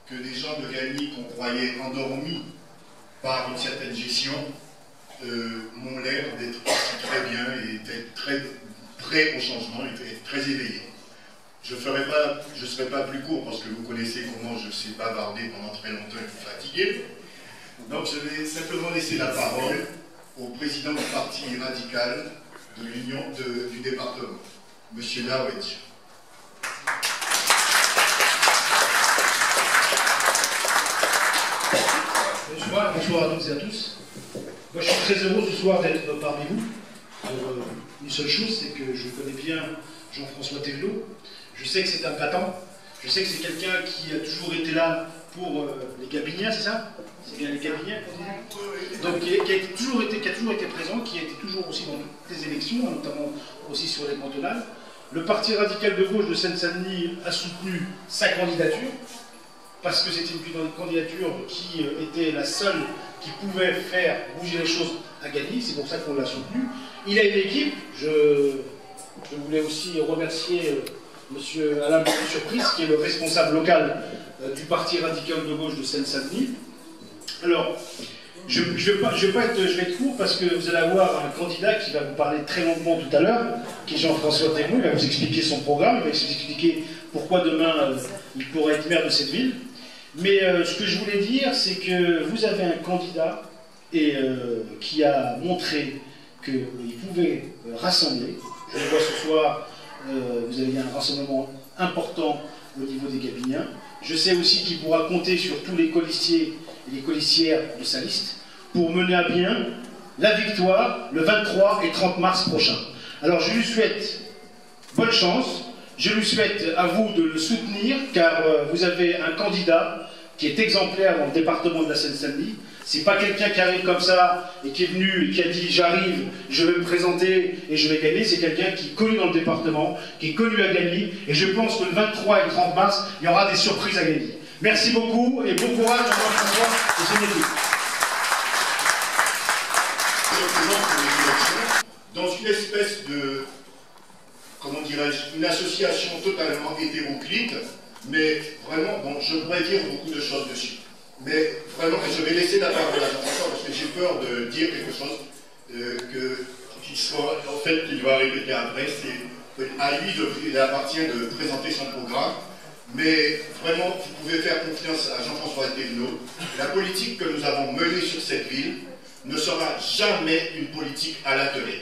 que les gens de Gagny qu'on croyait endormis par une certaine gestion m'ont l'air d'être aussi très bien et d'être très prêts au changement et d'être très éveillés. Je ne serai pas plus court parce que vous connaissez comment je sais bavarder pendant très longtemps et vous fatiguer. Donc je vais simplement laisser la parole au président du parti radical de l'Union du département, M. Lawedge. Bonsoir à toutes et à tous. Moi, je suis très heureux ce soir d'être parmi vous. Pour une seule chose, c'est que je connais bien Jean-François Thévenot. Je sais que c'est un battant. Je sais que c'est quelqu'un qui a toujours été là pour les Gabiniens, c'est ça? C'est bien les Gabiniens qu'on dit? Donc, qui a toujours été présent, qui a été toujours aussi dans toutes les élections, notamment aussi sur les cantonales. Le Parti radical de gauche de Seine-Saint-Denis a soutenu sa candidature, parce que c'était une candidature qui était la seule qui pouvait faire bouger les choses à Gagny, c'est pour ça qu'on l'a soutenu. Il a une équipe, je voulais aussi remercier M. Alain Surprise, qui est le responsable local du Parti radical de gauche de Seine-Saint-Denis. Alors, je vais être court parce que vous allez avoir un candidat qui va vous parler très longuement tout à l'heure, qui est Jean-François Thévenot. Il va vous expliquer son programme, il va vous expliquer pourquoi demain il pourra être maire de cette ville. Mais ce que je voulais dire, c'est que vous avez un candidat qui a montré qu'il pouvait rassembler. Je le vois ce soir, vous avez un rassemblement important au niveau des Gabiniens. Je sais aussi qu'il pourra compter sur tous les colistiers et les colistières de sa liste pour mener à bien la victoire le 23 et 30 mars prochain. Alors je lui souhaite bonne chance. Je lui souhaite à vous de le soutenir, car vous avez un candidat qui est exemplaire dans le département de la Seine-Saint-Denis. C'est pas quelqu'un qui arrive comme ça et qui est venu et qui a dit j'arrive, je vais me présenter et je vais gagner. C'est quelqu'un qui est connu dans le département, qui est connu à Gagny. Et je pense que le 23 et le 30 mars, il y aura des surprises à Gagny. Merci beaucoup et bon courage à Jean-François et son équipe. Dans une espèce de, comment dirais-je, une association totalement hétéroclite, mais vraiment, bon, je pourrais dire beaucoup de choses dessus. Mais vraiment, je vais laisser la parole à Jean-François parce que j'ai peur de dire quelque chose qu'il va répéter après. C'est à lui, il appartient de présenter son programme. Mais vraiment, vous pouvez faire confiance à Jean-François Thévenot. La politique que nous avons menée sur cette ville ne sera jamais une politique à la télé.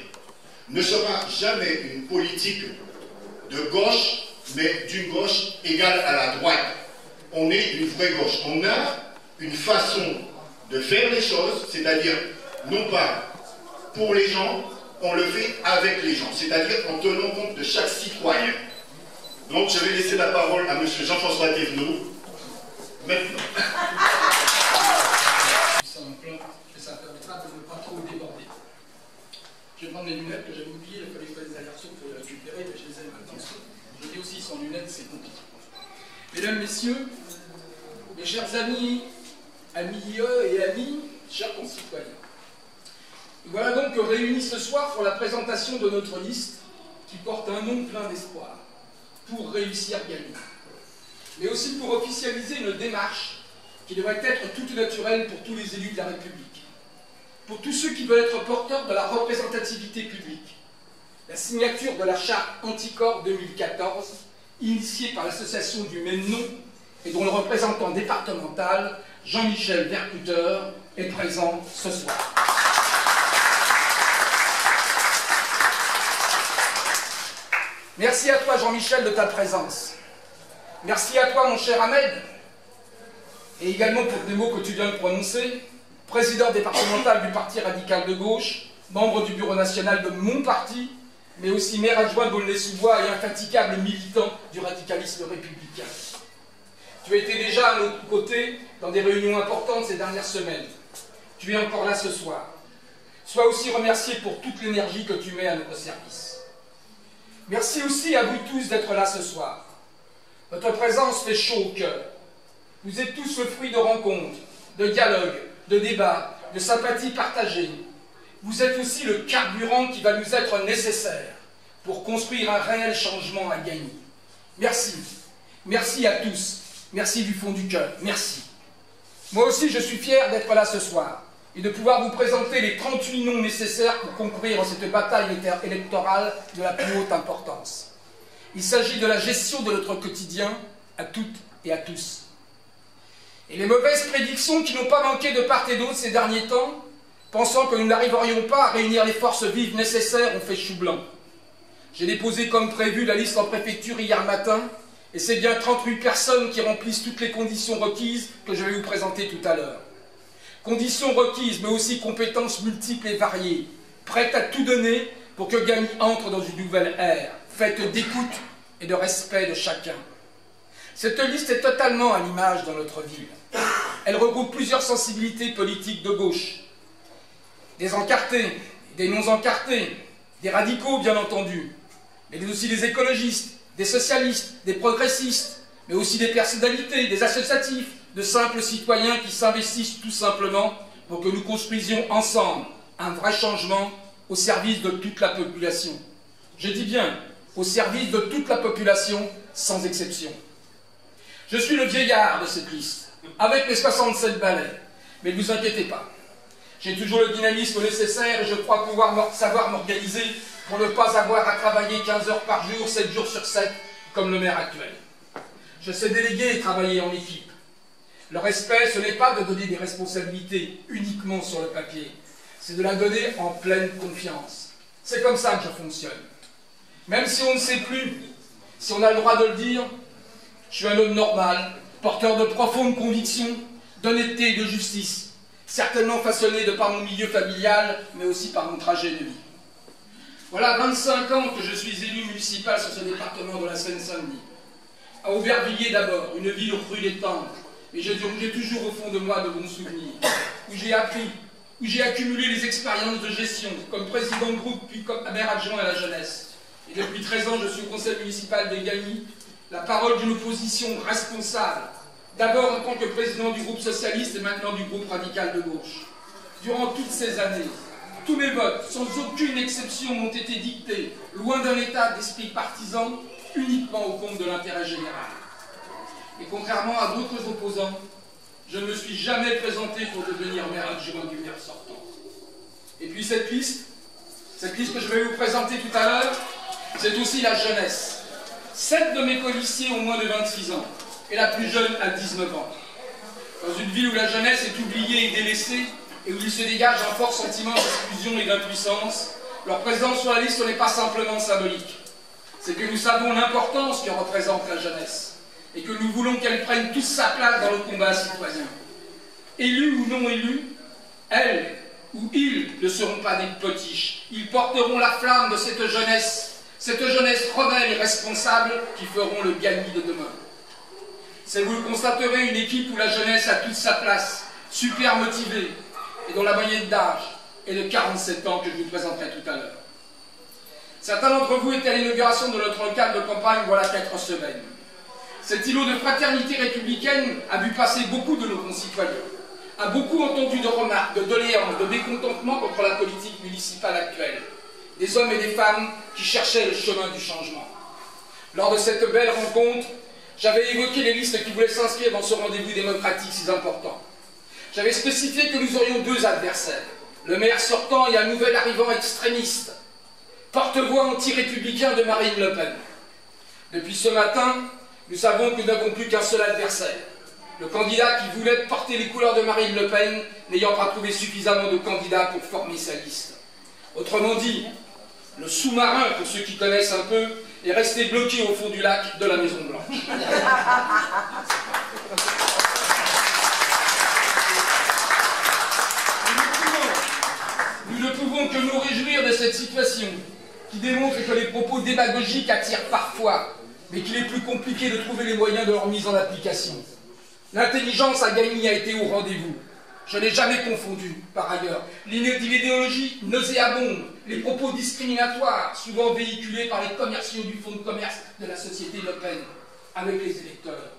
Ne sera jamais une politique de gauche, mais d'une gauche égale à la droite. On est une vraie gauche. On a une façon de faire les choses, c'est-à-dire, non pas pour les gens, on le fait avec les gens, c'est-à-dire en tenant compte de chaque citoyen. Donc je vais laisser la parole à M. Jean-François Thévenot. Maintenant. C'est un plan et ça permettra de ne pas trop déborder. Je vais prendre mes lunettes que j'avais oubliées, il fallait que je fasse des allers-retours pour les récupérer, mais je les ai maintenant. Je dis aussi sans lunettes, c'est compliqué. Mesdames, Messieurs, mes chers amis, amis et amis, chers concitoyens, nous voilà donc réunis ce soir pour la présentation de notre liste qui porte un nom plein d'espoir pour réussir Gagny, mais aussi pour officialiser une démarche qui devrait être toute naturelle pour tous les élus de la République, pour tous ceux qui veulent être porteurs de la représentativité publique. La signature de la charte Anticorps 2014, initiée par l'association du même nom et dont le représentant départemental, Jean-Michel Vercuter, est présent ce soir. Merci à toi, Jean-Michel, de ta présence. Merci à toi, mon cher Ahmed, et également pour des mots que tu viens de prononcer, président départemental du Parti radical de gauche, membre du bureau national de mon parti, mais aussi maire adjoint d'Aulnay-sous-Bois et infatigable militant du radicalisme républicain. Tu as été déjà à notre côté dans des réunions importantes ces dernières semaines. Tu es encore là ce soir. Sois aussi remercié pour toute l'énergie que tu mets à notre service. Merci aussi à vous tous d'être là ce soir. Votre présence fait chaud au cœur. Vous êtes tous le fruit de rencontres, de dialogues, de débats, de sympathies partagées. Vous êtes aussi le carburant qui va nous être nécessaire pour construire un réel changement à Gagny. Merci. Merci à tous. Merci du fond du cœur, merci. Moi aussi, je suis fier d'être là ce soir et de pouvoir vous présenter les 38 noms nécessaires pour concourir en cette bataille électorale de la plus haute importance. Il s'agit de la gestion de notre quotidien à toutes et à tous. Et les mauvaises prédictions qui n'ont pas manqué de part et d'autre ces derniers temps, pensant que nous n'arriverions pas à réunir les forces vives nécessaires, ont fait chou blanc. J'ai déposé comme prévu la liste en préfecture hier matin, et c'est bien 38 personnes qui remplissent toutes les conditions requises que je vais vous présenter tout à l'heure. Conditions requises, mais aussi compétences multiples et variées, prêtes à tout donner pour que Gagny entre dans une nouvelle ère, faite d'écoute et de respect de chacun. Cette liste est totalement à l'image dans notre ville. Elle regroupe plusieurs sensibilités politiques de gauche. Des encartés, des non-encartés, des radicaux bien entendu, mais aussi des écologistes, des socialistes, des progressistes, mais aussi des personnalités, des associatifs, de simples citoyens qui s'investissent tout simplement pour que nous construisions ensemble un vrai changement au service de toute la population. Je dis bien, au service de toute la population, sans exception. Je suis le vieillard de cette liste, avec mes 67 balais, mais ne vous inquiétez pas. J'ai toujours le dynamisme nécessaire et je crois pouvoir savoir m'organiser pour ne pas avoir à travailler 15 heures par jour, 7 jours sur 7, comme le maire actuel. Je sais déléguer et travailler en équipe. Le respect, ce n'est pas de donner des responsabilités uniquement sur le papier, c'est de la donner en pleine confiance. C'est comme ça que je fonctionne. Même si on ne sait plus, si on a le droit de le dire, je suis un homme normal, porteur de profondes convictions, d'honnêteté et de justice, certainement façonné de par mon milieu familial, mais aussi par mon trajet de vie. Voilà 25 ans que je suis élu municipal sur ce département de la Seine-Saint-Denis. À Aubervilliers d'abord, une ville rue des Temples, mais j'ai toujours au fond de moi de bons souvenirs, où j'ai appris, où j'ai accumulé les expériences de gestion, comme président de groupe, puis comme maire adjoint à la jeunesse. Et depuis 13 ans, je suis au conseil municipal de Gagny, la parole d'une opposition responsable, d'abord en tant que président du groupe socialiste et maintenant du groupe radical de gauche. Durant toutes ces années, tous mes votes, sans aucune exception, m'ont été dictés, loin d'un état d'esprit partisan, uniquement au compte de l'intérêt général. Et contrairement à d'autres opposants, je ne me suis jamais présenté pour devenir maire adjoint du maire sortant. Et puis cette liste que je vais vous présenter tout à l'heure, c'est aussi la jeunesse. 7 de mes policiers ont moins de 26 ans, et la plus jeune a 19 ans. Dans une ville où la jeunesse est oubliée et délaissée, et où il se dégage un fort sentiment d'exclusion et d'impuissance, leur présence sur la liste n'est pas simplement symbolique. C'est que nous savons l'importance que représente la jeunesse, et que nous voulons qu'elle prenne toute sa place dans le combat citoyen. Élus ou non élus, elles ou ils ne seront pas des potiches. Ils porteront la flamme de cette jeunesse rebelle et responsable qui feront le Gagny de demain. C'est, vous le constaterez, une équipe où la jeunesse a toute sa place, super motivée, et dont la moyenne d'âge est de 47 ans que je vous présenterai tout à l'heure. Certains d'entre vous étaient à l'inauguration de notre local de campagne voilà 4 semaines. Cet îlot de fraternité républicaine a vu passer beaucoup de nos concitoyens, a beaucoup entendu de remarques, de doléances, de mécontentement contre la politique municipale actuelle. Des hommes et des femmes qui cherchaient le chemin du changement. Lors de cette belle rencontre, j'avais évoqué les listes qui voulaient s'inscrire dans ce rendez-vous démocratique si important. J'avais spécifié que nous aurions 2 adversaires, le maire sortant et un nouvel arrivant extrémiste, porte-voix anti-républicain de Marine Le Pen. Depuis ce matin, nous savons que nous n'avons plus qu'un seul adversaire, le candidat qui voulait porter les couleurs de Marine Le Pen, n'ayant pas trouvé suffisamment de candidats pour former sa liste. Autrement dit, le sous-marin, pour ceux qui connaissent un peu, est resté bloqué au fond du lac de la Maison Blanche. Nous ne pouvons que nous réjouir de cette situation, qui démontre que les propos démagogiques attirent parfois, mais qu'il est plus compliqué de trouver les moyens de leur mise en application. L'intelligence à Gagny a été au rendez-vous. Je n'ai jamais confondu, par ailleurs, l'idéologie nauséabonde, les propos discriminatoires, souvent véhiculés par les commerciaux du fonds de commerce de la société Le Pen, avec les électeurs.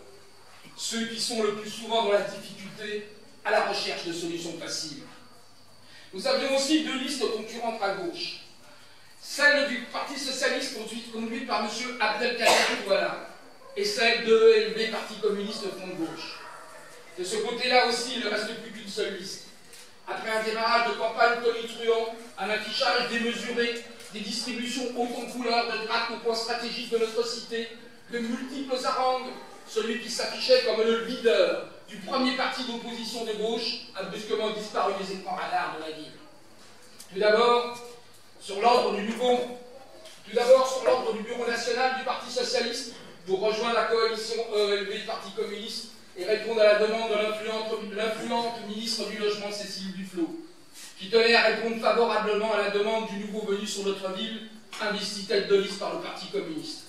Ceux qui sont le plus souvent dans la difficulté, à la recherche de solutions faciles. Nous avions aussi 2 listes concurrentes à gauche. Celle du Parti socialiste conduite par M. Abdelkader Douala, et celle de ELV, Parti communiste Front de gauche. De ce côté-là aussi, il ne reste plus qu'une seule liste. Après un démarrage de campagne tonitruant, un affichage démesuré, des distributions hautes en couleurs de droite aux points stratégiques de notre cité, de multiples harangues, celui qui s'affichait comme le leader du premier parti d'opposition de gauche a brusquement disparu des écrans radars de la ville. Tout d'abord, sur l'ordre du bureau national du Parti socialiste pour rejoindre la coalition ELV Parti communiste et répondre à la demande de l'influente ministre du Logement Cécile Duflot, qui tenait à répondre favorablement à la demande du nouveau venu sur notre ville, investi tête de liste par le Parti communiste.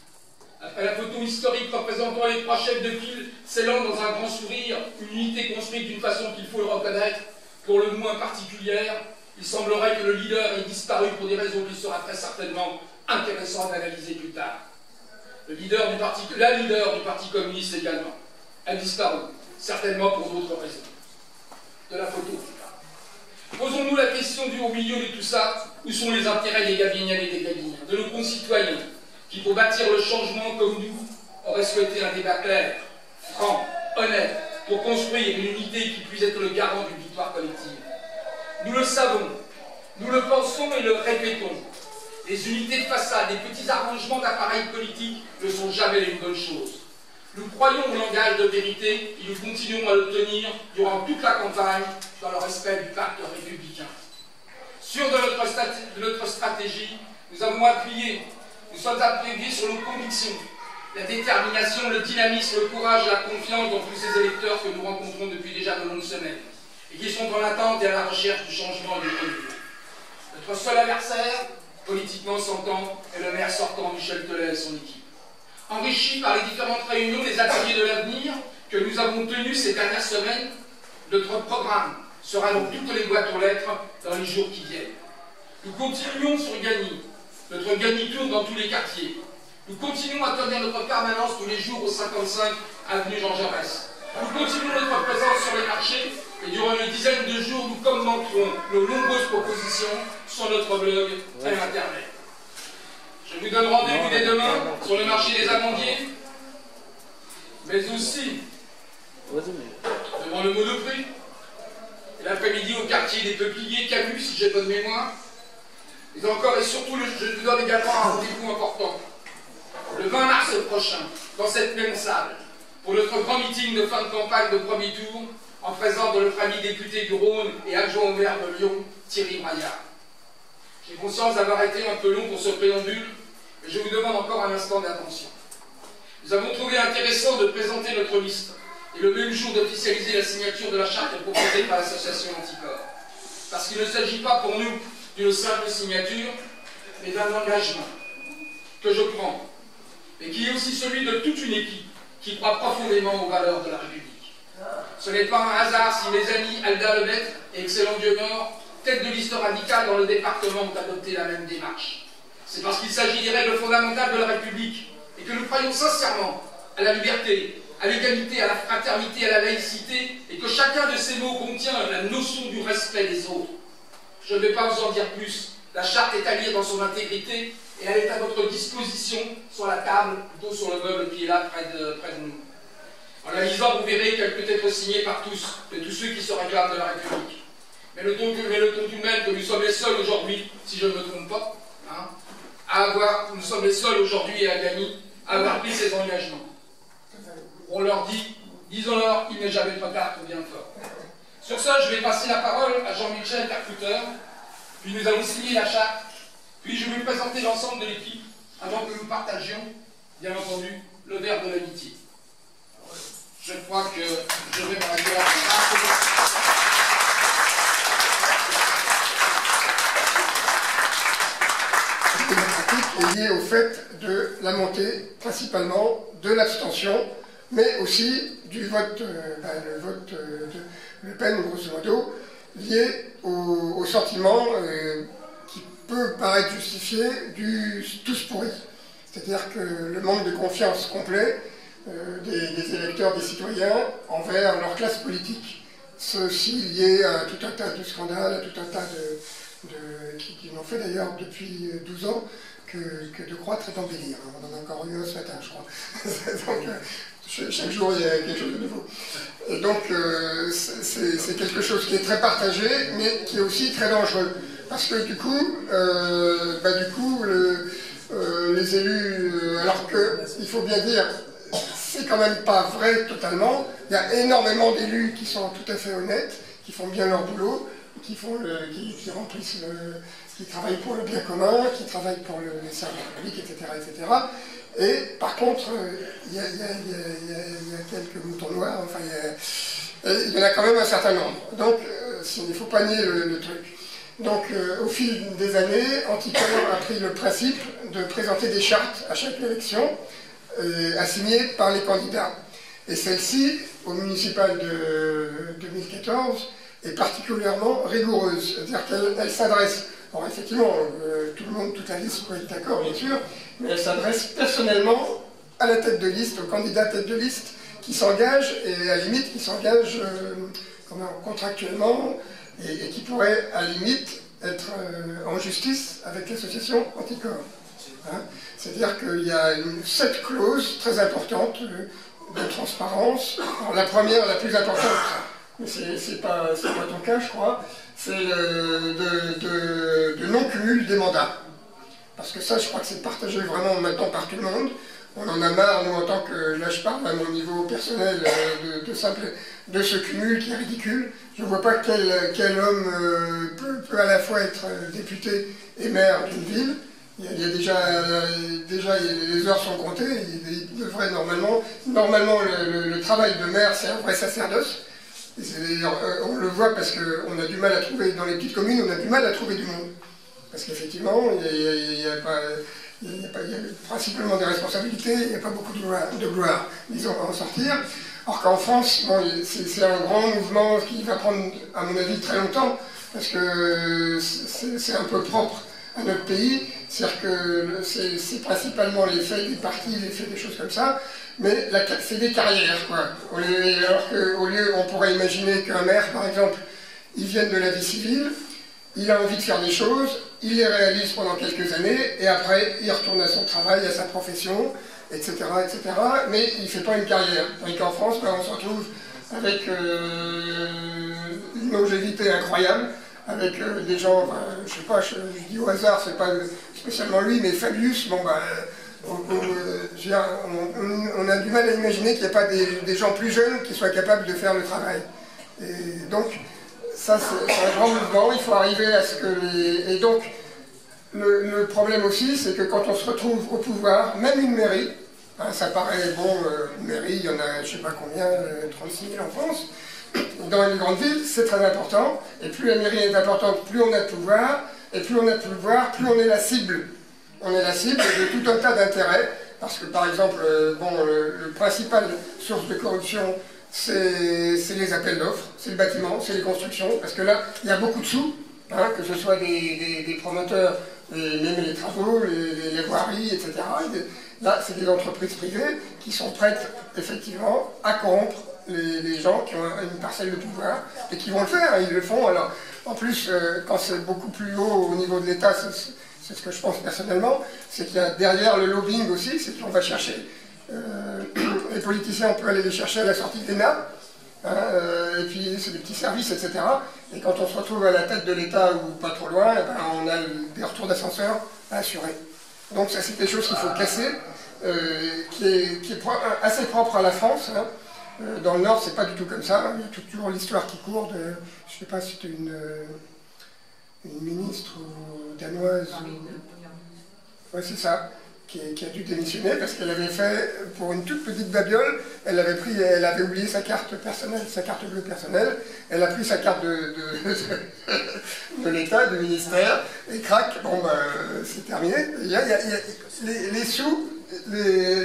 Après la photo historique représentant les trois chefs de file scellant dans un grand sourire une unité construite d'une façon qu'il faut le reconnaître, pour le moins particulière, il semblerait que le leader ait disparu pour des raisons qu'il sera très certainement intéressant d'analyser plus tard. La leader du Parti communiste également a disparu, certainement pour d'autres raisons. De la photo. Posons-nous la question au milieu de tout ça, où sont les intérêts des Gaviniennes et des Gaviniens, de nos concitoyens, qui pour bâtir le changement comme nous, auraient souhaité un débat clair, franc, honnête, pour construire une unité qui puisse être le garant d'une victoire collective. Nous le savons, nous le pensons et le répétons. Les unités de façade, les petits arrangements d'appareils politiques ne sont jamais une bonne chose. Nous croyons au langage de vérité et nous continuons à le tenir durant toute la campagne dans le respect du pacte républicain. Sûrs de notre stratégie, nous sommes appuyés sur nos convictions, la détermination, le dynamisme, le courage et la confiance dans tous ces électeurs que nous rencontrons depuis déjà de longues semaines et qui sont en attente et à la recherche du changement et du renouveau. Notre seul adversaire, politiquement s'entend, est le maire sortant Michel Tellet et son équipe. Enrichi par les différentes réunions des ateliers de l'avenir que nous avons tenus ces dernières semaines, notre programme sera dans toutes les boîtes aux lettres dans les jours qui viennent. Nous continuons sur Gagny, notre Gagny tour dans tous les quartiers. Nous continuons à tenir notre permanence tous les jours au 55 avenue Jean Jaurès. Nous continuons notre présence sur les marchés et durant une dizaine de jours, nous commenterons nos nombreuses propositions sur notre blog et Internet. Je vous donne rendez-vous dès demain sur le marché des amandiers, mais aussi devant le Monoprix, et l'après-midi au quartier des Peupliers, Camus, si j'ai bonne mémoire. Et encore et surtout, je vous donne également un rendez-vous important. Le 20 mars prochain, dans cette même salle, pour notre grand meeting de fin de campagne de premier tour, en présence de notre ami député du Rhône et adjoint au maire de Lyon, Thierry Braillard. J'ai conscience d'avoir été un peu long pour ce préambule, mais je vous demande encore un instant d'attention. Nous avons trouvé intéressant de présenter notre liste, et le même jour d'officialiser la signature de la charte proposée par l'association Anticorps. Parce qu'il ne s'agit pas pour nous d'une simple signature, mais d'un engagement que je prends, et qui est aussi celui de toute une équipe qui croit profondément aux valeurs de la République. Ce n'est pas un hasard si mes amis Alda Lebêtre et Excellent Dieu-Mort, tête de liste radicale dans le département, ont adopté la même démarche. C'est parce qu'il s'agit des règles fondamentales de la République et que nous croyons sincèrement à la liberté, à l'égalité, à la fraternité, à la laïcité et que chacun de ces mots contient la notion du respect des autres. Je ne vais pas vous en dire plus. La charte est à lire dans son intégrité et elle est à votre disposition sur la table, plutôt sur le meuble qui est là près de nous. En la lisant, vous verrez qu'elle peut être signée par tous, de tous ceux qui se réclament de la République. Mais le ton tout de même que nous sommes les seuls aujourd'hui, si je ne me trompe pas, nous sommes les seuls aujourd'hui à Gagny à avoir pris ces engagements. On leur dit, disons-leur, il n'est jamais trop tard pour bien fort. Sur ce, je vais passer la parole à Jean-Michel Carpenter, puis nous allons signer la charte, puis je vais présenter l'ensemble de l'équipe avant que nous partagions, bien entendu, le verre de l'amitié. Je crois que je vais m'arrêter là. Est lié au fait de la montée principalement de l'abstention, mais aussi du vote, le vote de Le Pen, grosso modo, lié au sentiment qui peut paraître justifié du tous pourris. C'est-à-dire que le manque de confiance complet des électeurs, des citoyens envers leur classe politique. Ceci lié à tout un tas de scandales, à tout un tas qui l'ont fait d'ailleurs depuis 12 ans, que de croître et d'embellir. On en a encore eu un ce matin, je crois. Donc, chaque jour, il y a quelque chose de nouveau. Et donc, c'est quelque chose qui est très partagé, mais qui est aussi très dangereux. Parce que du coup, les élus, alors qu'il faut bien dire, c'est quand même pas vrai totalement. Il y a énormément d'élus qui sont tout à fait honnêtes, qui font bien leur boulot, qui remplissent qui travaillent pour le bien commun, qui travaillent pour les services publics, etc., etc. Et par contre, il y a quelques moutons noirs, enfin, il y en a quand même un certain nombre. Donc, il ne faut pas nier le truc. Donc, au fil des années, Anticor a pris le principe de présenter des chartes à chaque élection, assignées par les candidats. Et celle-ci, au municipal de 2014, est particulièrement rigoureuse. C'est-à-dire qu'elle s'adresse, alors effectivement, tout le monde, toute la liste peut être d'accord, bien sûr, mais elle s'adresse personnellement à la tête de liste, au candidat tête de liste, qui s'engage, et à la limite, qui s'engage contractuellement, et qui pourrait, à la limite, être en justice avec l'association Anticor. Hein, c'est-à-dire qu'il y a 7 clauses très importantes de transparence. Alors, la première, la plus importante, mais c'est pas ton cas, je crois, c'est de non-cumul des mandats. Parce que ça, je crois que c'est partagé vraiment maintenant par tout le monde. On en a marre, nous, en tant que, là je parle à mon niveau personnel, de ce cumul qui est ridicule. Je ne vois pas quel homme peut à la fois être député et maire d'une ville. Il y a déjà les heures sont comptées, il devrait normalement le travail de maire, c'est un vrai sacerdoce. On le voit parce qu'on a du mal à trouver, dans les petites communes, on a du mal à trouver du monde. Parce qu'effectivement, il y a principalement des responsabilités, il n'y a pas beaucoup de gloire, disons, à en sortir. Alors qu'en France, bon, c'est un grand mouvement qui va prendre, à mon avis, très longtemps, parce que c'est un peu propre à notre pays, c'est-à-dire que c'est principalement l'effet des partis, l'effet des choses comme ça, mais c'est des carrières, quoi. Alors qu'au lieu, on pourrait imaginer qu'un maire, par exemple, il vienne de la vie civile, il a envie de faire des choses, il les réalise pendant quelques années, et après, il retourne à son travail, à sa profession, etc., etc., mais il ne fait pas une carrière. Donc en France, on se retrouve avec une longévité incroyable, avec des gens, enfin, je sais pas, je dis au hasard, c'est pas spécialement lui, mais Fabius, bon ben, on a du mal à imaginer qu'il n'y a pas des gens plus jeunes qui soient capables de faire le travail. Et donc, ça c'est un grand mouvement, il faut arriver à ce que les... Et donc, le problème aussi, c'est que quand on se retrouve au pouvoir, même une mairie, hein, ça paraît, bon, une mairie, il y en a je sais pas combien, 36 000 en France, dans une grande ville, c'est très important, et plus la mairie est importante, plus on a de pouvoir, et plus on a de pouvoir, plus on est la cible. On est la cible de tout un tas d'intérêts, parce que par exemple, bon, le principal source de corruption, c'est les appels d'offres, c'est le bâtiment, c'est les constructions, parce que là, il y a beaucoup de sous, hein, que ce soit des promoteurs, même les travaux, les voiries, etc. Là, c'est des entreprises privées qui sont prêtes, effectivement, à corrompre les gens qui ont une parcelle de pouvoir, et qui vont le faire, hein, ils le font. Alors, en plus, quand c'est beaucoup plus haut au niveau de l'État, c'est ce que je pense personnellement, c'est qu'il y a derrière le lobbying aussi, c'est qu'on va chercher. Les politiciens, on peut aller les chercher à la sortie de l'ENA, hein, et puis c'est des petits services, etc. Et quand on se retrouve à la tête de l'État ou pas trop loin, eh ben, on a des retours d'ascenseur à assurer. Donc ça, c'est quelque chose qu'il faut casser, qui est assez propre à la France. Hein. Dans le Nord, c'est pas du tout comme ça. Il y a toujours l'histoire qui court de, je sais pas si c'était une ministre danoise. Oui, c'est ça. Qui a dû démissionner parce qu'elle avait fait, pour une toute petite babiole, elle avait oublié sa carte personnelle, sa carte bleue personnelle, elle a pris sa carte de l'État, du ministère, et crac, bon ben, c'est terminé. Les sous,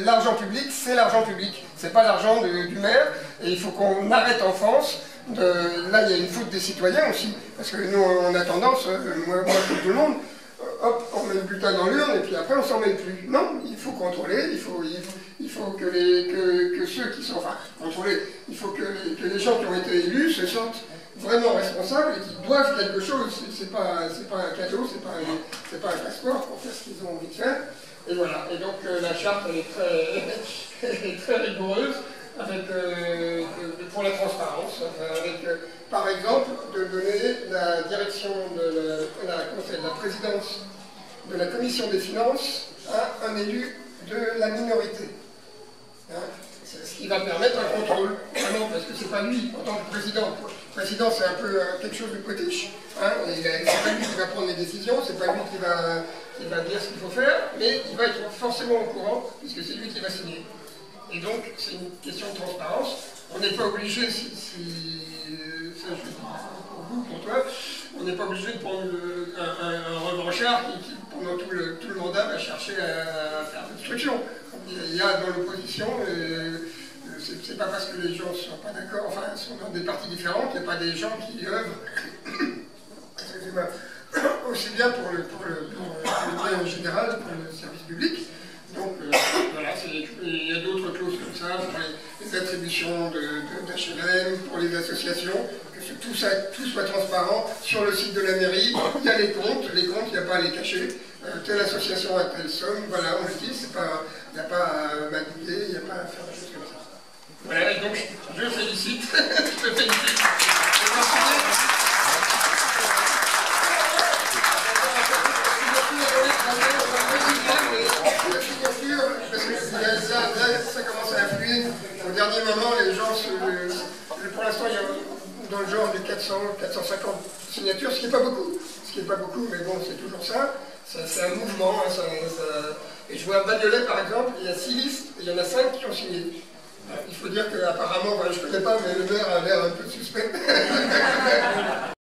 l'argent public, c'est l'argent public, c'est pas l'argent du maire, et il faut qu'on arrête en France. Là, il y a une faute des citoyens aussi, parce que nous, on a tendance, moi tout le monde, hop, on met le bulletin dans l'urne et puis après on s'en met plus. Non, il faut contrôler, il faut que ceux qui sont... Enfin, contrôler, il faut que les gens qui ont été élus se sentent vraiment responsables et qui doivent quelque chose. C'est pas un cadeau, c'est pas un passeport pour faire ce qu'ils ont envie de faire. Et voilà. Et donc la charte elle est très rigoureuse avec, pour la transparence. Avec, par exemple, de donner la direction de la présidence de la commission des finances à un élu de la minorité. Hein, ce qui va permettre un contrôle, vraiment, parce que c'est pas lui en tant que président. Le président, c'est un peu quelque chose de potiche. Hein, c'est pas lui qui va prendre les décisions, c'est pas lui qui va dire ce qu'il faut faire, mais il va être forcément au courant, puisque c'est lui qui va signer. Et donc, c'est une question de transparence. On n'est pas obligé, ça je dis pour vous, pour toi, on n'est pas obligé de prendre un revanchard qui, pendant tout le mandat, va chercher à faire l'obstruction. Il y a dans l'opposition, c'est pas parce que les gens ne sont pas d'accord, enfin, sont dans des partis différentes, il n'y a pas des gens qui œuvrent aussi bien pour le bien général, pour le service public. Donc voilà, il y a d'autres clauses comme ça, pour les attributions d'HLM, pour les associations, que tout soit transparent. Sur le site de la mairie, il y a les comptes, il n'y a pas à les cacher. Telle association a telle somme, voilà, on le dit, il n'y a pas à magouiller, il n'y a pas à faire des choses comme ça. Voilà, et donc je félicite, je te félicite. Ça commence à affluer. Au dernier moment, les gens pour l'instant, il y a dans le genre de 400, 450 signatures, ce qui n'est pas beaucoup, mais bon, c'est toujours ça. C'est un mouvement. Hein, et je vois à Bagnolet, par exemple, il y a 6 listes, et il y en a 5 qui ont signé. Il faut dire qu'apparemment, je ne connais pas, mais le maire a l'air un peu suspect.